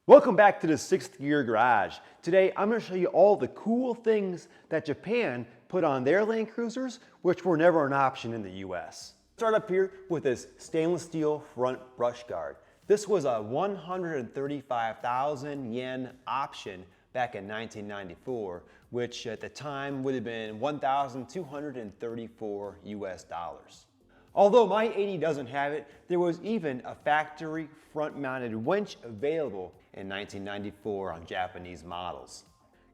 Welcome back to the Sixth Gear Garage. Today I'm going to show you all the cool things that Japan put on their Land Cruisers, which were never an option in the US. Start up here with this stainless steel front brush guard. This was a 135,000 yen option back in 1994, which at the time would have been 1,234 US dollars. Although my 80 doesn't have it, there was even a factory front-mounted winch available in 1994 on Japanese models.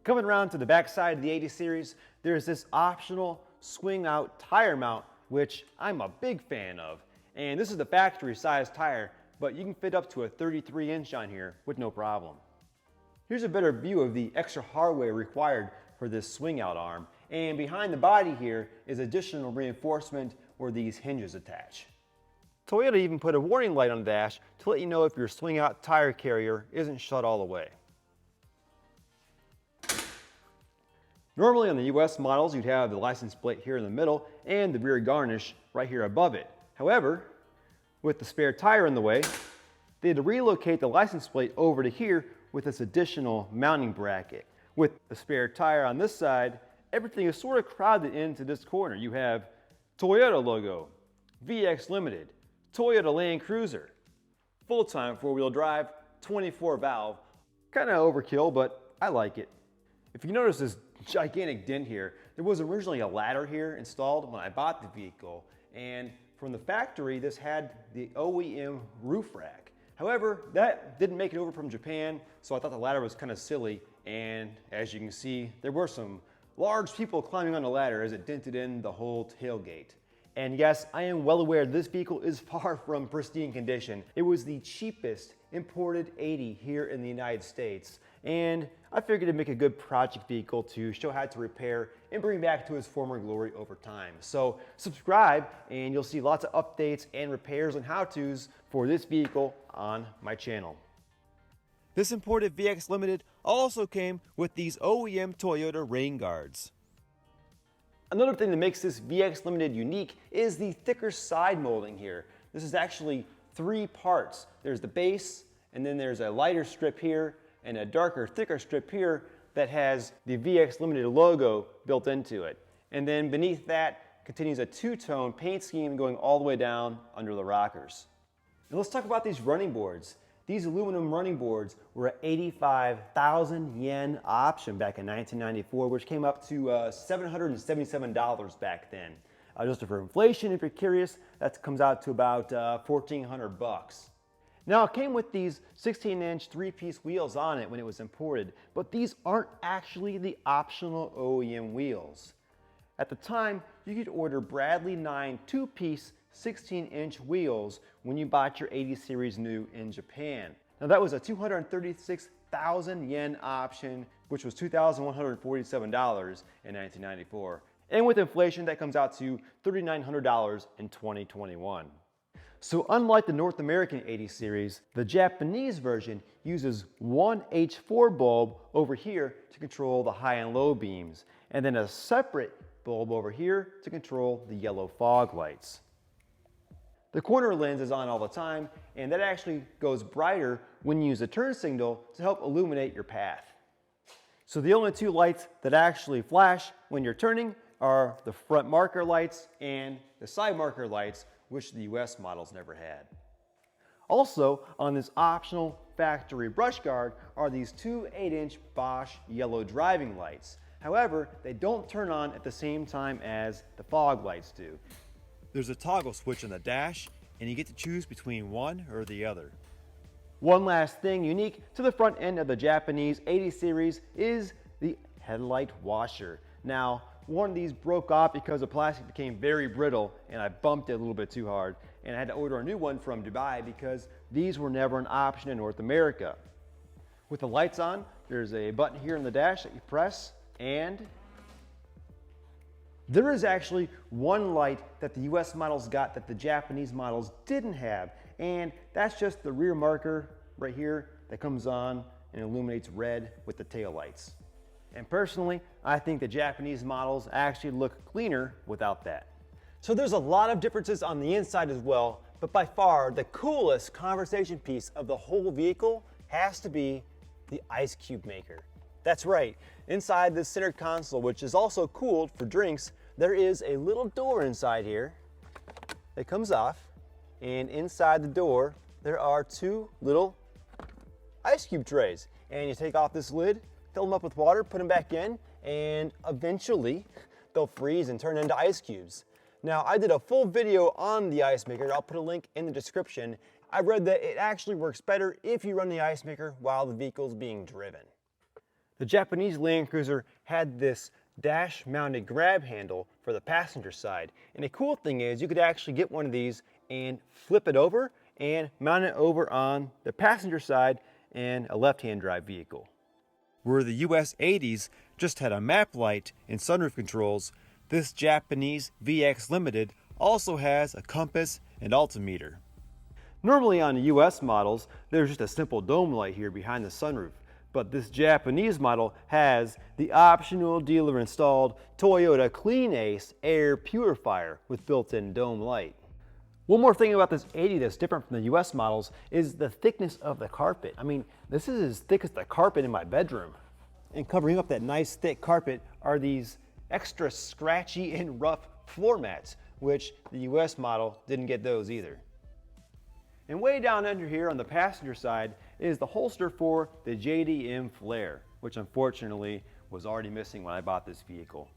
Coming around to the back side of the 80 series, there's this optional swing-out tire mount, which I'm a big fan of. And this is the factory-sized tire, but you can fit up to a 33-inch on here with no problem. Here's a better view of the extra hardware required for this swing-out arm. And behind the body here is additional reinforcement where these hinges attach. Toyota even put a warning light on the dash to let you know if your swing-out tire carrier isn't shut all the way. Normally on the US models, you'd have the license plate here in the middle and the rear garnish right here above it. However, with the spare tire in the way, they had to relocate the license plate over to here with this additional mounting bracket. With the spare tire on this side, everything is sort of crowded into this corner. You have Toyota logo, VX Limited, Toyota Land Cruiser, full-time four-wheel drive, 24 valve. Kind of overkill, but I like it. If you notice this gigantic dent here, there was originally a ladder here installed when I bought the vehicle, and from the factory this had the OEM roof rack. However, that didn't make it over from Japan, so I thought the ladder was kind of silly, and as you can see, there were some large people climbing on the ladder as it dented in the whole tailgate. And yes, I am well aware this vehicle is far from pristine condition. It was the cheapest imported 80 here in the United States, and I figured it'd make a good project vehicle to show how to repair and bring back to its former glory over time. So subscribe and you'll see lots of updates and repairs and how-tos for this vehicle on my channel. This imported VX Limited also came with these OEM Toyota rain guards. Another thing that makes this VX Limited unique is the thicker side molding here. This is actually three parts. There's the base, and then there's a lighter strip here, and a darker, thicker strip here that has the VX Limited logo built into it. And then beneath that continues a two-tone paint scheme going all the way down under the rockers. Now let's talk about these running boards. These aluminum running boards were an 85,000 yen option back in 1994, which came up to $777 back then. Adjusted for inflation, if you're curious, that comes out to about 1,400 bucks. Now it came with these 16-inch three-piece wheels on it when it was imported, but these aren't actually the optional OEM wheels. At the time, you could order Bradley 9 two-piece 16-inch wheels when you bought your 80 series new in Japan. Now that was a 236,000 yen option, which was $2,147 in 1994. And with inflation, that comes out to $3,900 in 2021. So unlike the North American 80 series, the Japanese version uses one H4 bulb over here to control the high and low beams, and then a separate bulb over here to control the yellow fog lights. The corner lens is on all the time, and that actually goes brighter when you use a turn signal to help illuminate your path. So the only two lights that actually flash when you're turning are the front marker lights and the side marker lights, which the US models never had. Also, on this optional factory brush guard are these two 8-inch Bosch yellow driving lights. However, they don't turn on at the same time as the fog lights do. There's a toggle switch on the dash, and you get to choose between one or the other. One last thing unique to the front end of the Japanese 80 series is the headlight washer. Now, one of these broke off because the plastic became very brittle, and I bumped it a little bit too hard, and I had to order a new one from Dubai because these were never an option in North America. With the lights on, there's a button here in the dash that you press, and there is actually one light that the US models got that the Japanese models didn't have, and that's just the rear marker right here that comes on and illuminates red with the tail lights. And personally, I think the Japanese models actually look cleaner without that. So there's a lot of differences on the inside as well, but by far the coolest conversation piece of the whole vehicle has to be the ice cube maker. That's right, inside this center console, which is also cooled for drinks, there is a little door inside here that comes off, and inside the door there are two little ice cube trays. And you take off this lid, fill them up with water, put them back in, and eventually they'll freeze and turn into ice cubes. Now, I did a full video on the ice maker. I'll put a link in the description. I read that it actually works better if you run the ice maker while the vehicle is being driven. The Japanese Land Cruiser had this dash-mounted grab handle for the passenger side. And the cool thing is you could actually get one of these and flip it over and mount it over on the passenger side in a left-hand drive vehicle. Where the US 80s just had a map light and sunroof controls, this Japanese VX Limited also has a compass and altimeter. Normally on the US models, there's just a simple dome light here behind the sunroof, but this Japanese model has the optional dealer installed Toyota Clean Ace air purifier with built-in dome light. One more thing about this 80 that's different from the US models is the thickness of the carpet. I mean, this is as thick as the carpet in my bedroom. And covering up that nice thick carpet are these extra scratchy and rough floor mats, which the US model didn't get those either. And way down under here on the passenger side is the holster for the JDM Flare, which unfortunately was already missing when I bought this vehicle.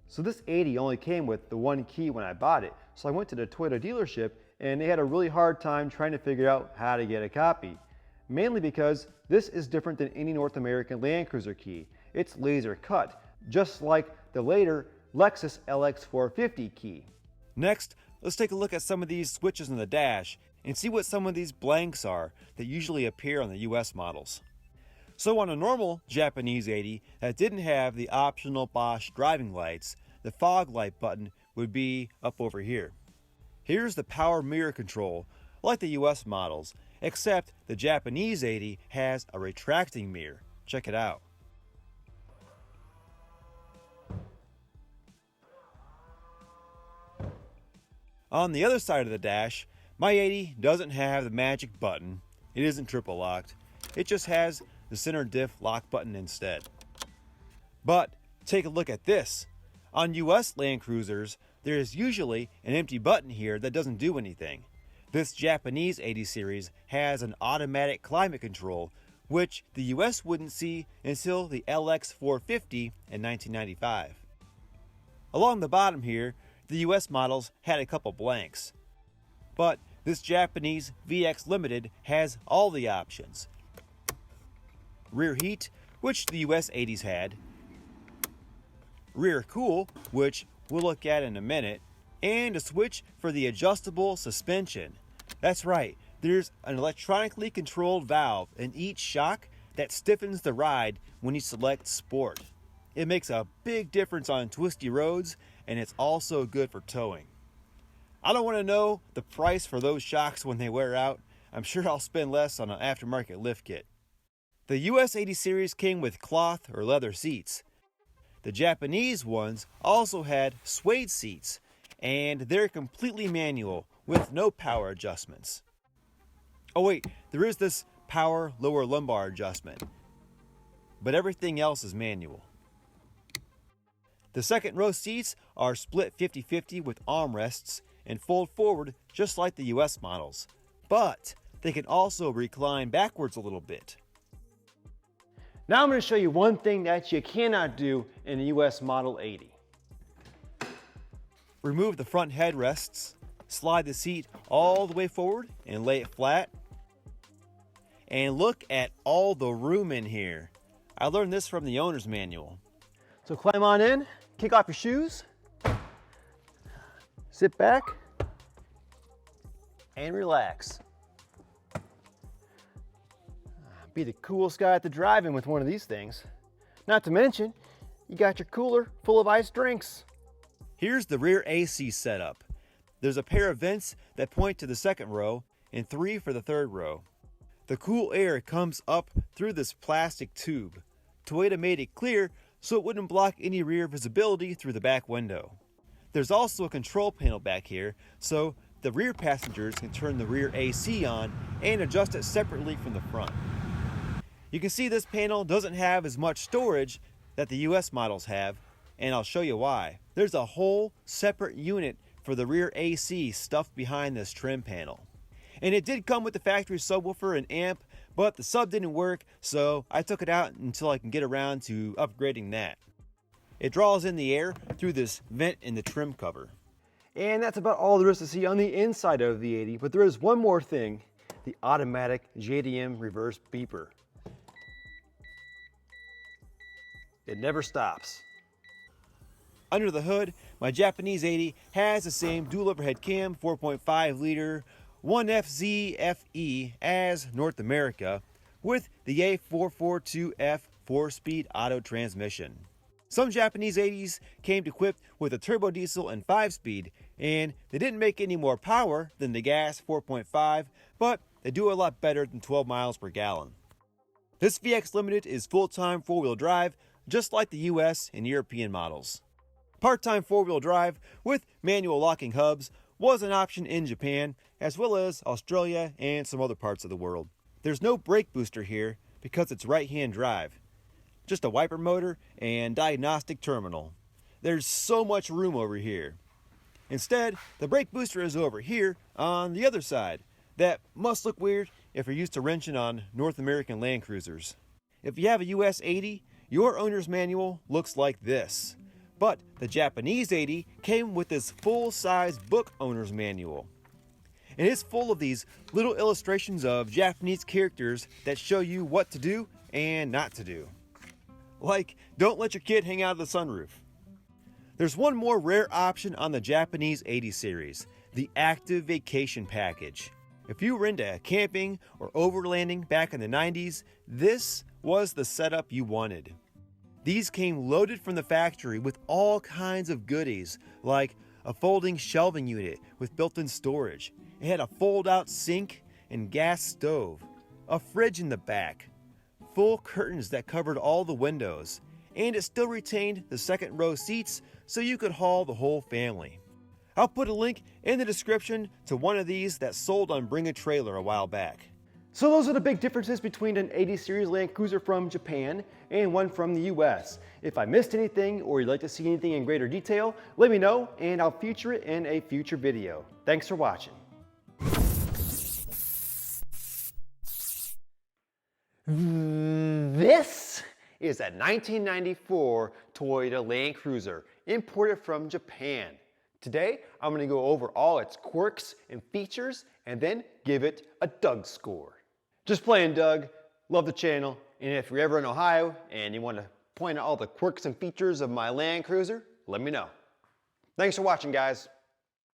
So this 80 only came with the one key when I bought it, so I went to the Toyota dealership and they had a really hard time trying to figure out how to get a copy. Mainly because this is different than any North American Land Cruiser key. It's laser cut, just like the later Lexus LX450 key. Next, let's take a look at some of these switches in the dash and see what some of these blanks are that usually appear on the US models. So on a normal Japanese 80 that didn't have the optional Bosch driving lights, the fog light button would be up over here. Here's the power mirror control, like the US models, except the Japanese 80 has a retracting mirror. Check it out. On the other side of the dash, my 80 doesn't have the magic button. It isn't triple locked. It just has the center diff lock button instead. But take a look at this. On US Land Cruisers, there is usually an empty button here that doesn't do anything. This Japanese 80 series has an automatic climate control, which the US wouldn't see until the LX450 in 1995. Along the bottom here, the US models had a couple blanks. But this Japanese VX Limited has all the options. Rear heat, which the US 80s had. Rear cool, which we'll look at in a minute. And a switch for the adjustable suspension. That's right, there's an electronically controlled valve in each shock that stiffens the ride when you select Sport. It makes a big difference on twisty roads, and it's also good for towing. I don't want to know the price for those shocks when they wear out. I'm sure I'll spend less on an aftermarket lift kit. The US 80 series came with cloth or leather seats. The Japanese ones also had suede seats, and they're completely manual with no power adjustments. Oh wait, there is this power lower lumbar adjustment, but everything else is manual. The second row seats are split 50-50 with armrests and fold forward just like the US models, but they can also recline backwards a little bit. Now I'm going to show you one thing that you cannot do in the US Model 80. Remove the front headrests, slide the seat all the way forward and lay it flat. And look at all the room in here. I learned this from the owner's manual. So climb on in, kick off your shoes, sit back, and relax. Be the coolest guy at the drive-in with one of these things. Not to mention, you got your cooler full of iced drinks. Here's the rear AC setup. There's a pair of vents that point to the second row and 3 for the third row. The cool air comes up through this plastic tube. Toyota made it clear so it wouldn't block any rear visibility through the back window. There's also a control panel back here, so the rear passengers can turn the rear AC on and adjust it separately from the front. You can see this panel doesn't have as much storage that the US models have, and I'll show you why. There's a whole separate unit for the rear AC stuffed behind this trim panel. And it did come with the factory subwoofer and amp, but the sub didn't work, so I took it out until I can get around to upgrading that. It draws in the air through this vent in the trim cover. And that's about all there is to see on the inside of the 80, but there is one more thing, the automatic JDM reverse beeper. It never stops. Under the hood, my Japanese 80 has the same dual overhead cam 4.5 liter 1FZ-FE as North America with the A442F 4-speed auto transmission. Some Japanese 80s came equipped with a turbo diesel and 5-speed, and they didn't make any more power than the gas 4.5, but they do a lot better than 12 miles per gallon. This VX Limited is full-time 4-wheel drive, just like the US and European models. Part-time 4-wheel drive with manual locking hubs was an option in Japan, as well as Australia and some other parts of the world. There's no brake booster here because it's right-hand drive. Just a wiper motor and diagnostic terminal. There's so much room over here. Instead, the brake booster is over here on the other side. That must look weird if you're used to wrenching on North American Land Cruisers. If you have a US 80, your owner's manual looks like this. But the Japanese 80 came with this full-size book owner's manual. And it's full of these little illustrations of Japanese characters that show you what to do and not to do. Like, don't let your kid hang out of the sunroof. There's one more rare option on the Japanese 80 series, the Active Vacation Package. If you were into camping or overlanding back in the 90s, this was the setup you wanted. These came loaded from the factory with all kinds of goodies, like a folding shelving unit with built-in storage. It had a fold-out sink and gas stove, a fridge in the back, full curtains that covered all the windows, and it still retained the second row seats so you could haul the whole family. I'll put a link in the description to one of these that sold on Bring a Trailer a while back. So those are the big differences between an 80 series Land Cruiser from Japan and one from the US. If I missed anything or you'd like to see anything in greater detail, let me know and I'll feature it in a future video. Thanks for watching. This is a 1994 Toyota Land Cruiser imported from Japan. Today, I'm going to go over all its quirks and features and then give it a Doug score. Just playing, Doug. Love the channel. And if you're ever in Ohio and you want to point out all the quirks and features of my Land Cruiser, let me know. Thanks for watching, guys.